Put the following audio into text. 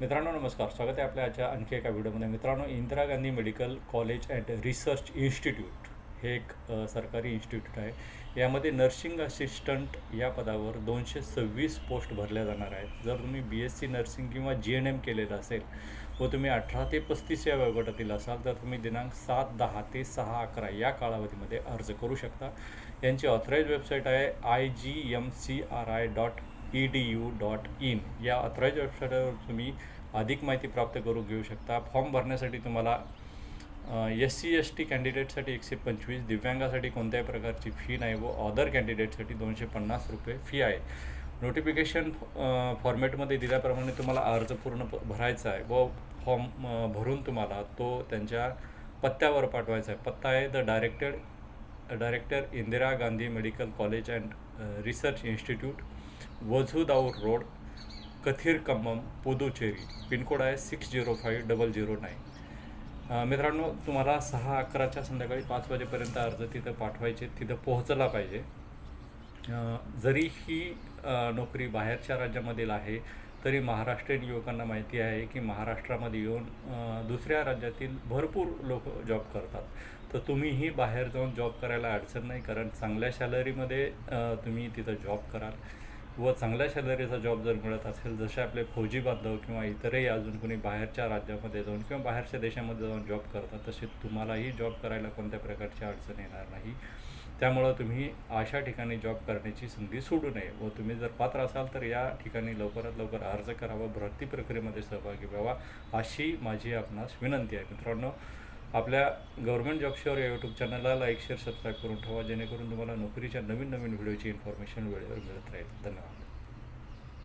मित्रांनो नमस्कार, स्वागत आहे आपल्या आजच्या आणखी एका व्हिडिओमध्ये. मित्रांनो, Indira Gandhi medical college and research institute हे एक सरकारी इन्स्टिट्यूट आहे. यामध्ये नर्सिंग असिस्टंट या पदावर 226 पोस्ट भरल्या जाणार आहेत. जर तुम्ही BSc नर्सिंग किंवा GNM केलेलं असेल व तुम्ही 18 ते 35 या वयोगटातील असाल तर तुम्ही दिनांक 7/10 ते 6/11 या कालावधीमध्ये अर्ज करू शकता. यांची ऑथराईज वेबसाईट आहे igmcri.edu.in. या ऑथराईज वेबसाईटवर तुम्ही अधिक माहिती प्राप्त करून घेऊ शकता. फॉर्म भरण्यासाठी तुम्हाला SC ST कॅन्डिडेटसाठी 125, दिव्यांगासाठी कोणत्याही प्रकारची फी नाही व अदर कॅन्डिडेटसाठी 250 रुपये फी आहे. नोटिफिकेशन फॉर्मॅटमध्ये दिल्याप्रमाणे तुम्हाला अर्ज पूर्ण भरायचा आहे व फॉर्म भरून तुम्हाला तो त्यांच्या पत्त्यावर पाठवायचा आहे. पत्ता आहे director Indira Gandhi medical college and research institute, Vazhudavur road, Kathirkamam, Puducherry. Pincode आहे 605009. मित्रांनो, तुम्हाला 6/11च्या संध्याकाळी 5 वाजेपर्यंत अर्ज तिथं पाठवायचे, तिथं पोहोचला पाहिजे. जरी ही नोकरी बाहेरच्या राज्यामधील आहे तरी महाराष्ट्रीयन युवकांना माहिती आहे की महाराष्ट्रामध्ये येऊन दुसऱ्या राज्यातील भरपूर लोक जॉब करतात. तर तुम्हीही बाहेर जाऊन जॉब करायला अडचण नाही, कारण चांगल्या सॅलरीमध्ये तुम्ही तिथं जॉब कराल व चांगल्या सॅलरीचा जॉब जर मिळत असेल, जसे आपले फौजी बांधव किंवा इतरही अजून कोणी बाहेरच्या राज्यामध्ये जाऊन किंवा बाहेरच्या देशामध्ये जाऊन जॉब करतात, तसे तुम्हालाही जॉब करायला कोणत्या प्रकारची अडचण येणार नाही. त्यामुळं तुम्ही अशा ठिकाणी जॉब करण्याची संधी सोडू नये व तुम्ही जर पात्र असाल तर या ठिकाणी लवकरात लवकर अर्ज करावा, भरती प्रक्रियेमध्ये सहभागी व्हावा अशी माझी आपणास विनंती आहे. मित्रांनो, आपल्या गव्हर्नमेंट जॉब शेअर या यूट्यूब चॅनलला लाईक, शेअर, सबस्क्राईब करून ठेवा, जेणेकरून तुम्हाला नोकरीच्या नवीन व्हिडिओची इन्फॉर्मेशन वेळेवर मिळत राहील. धन्यवाद.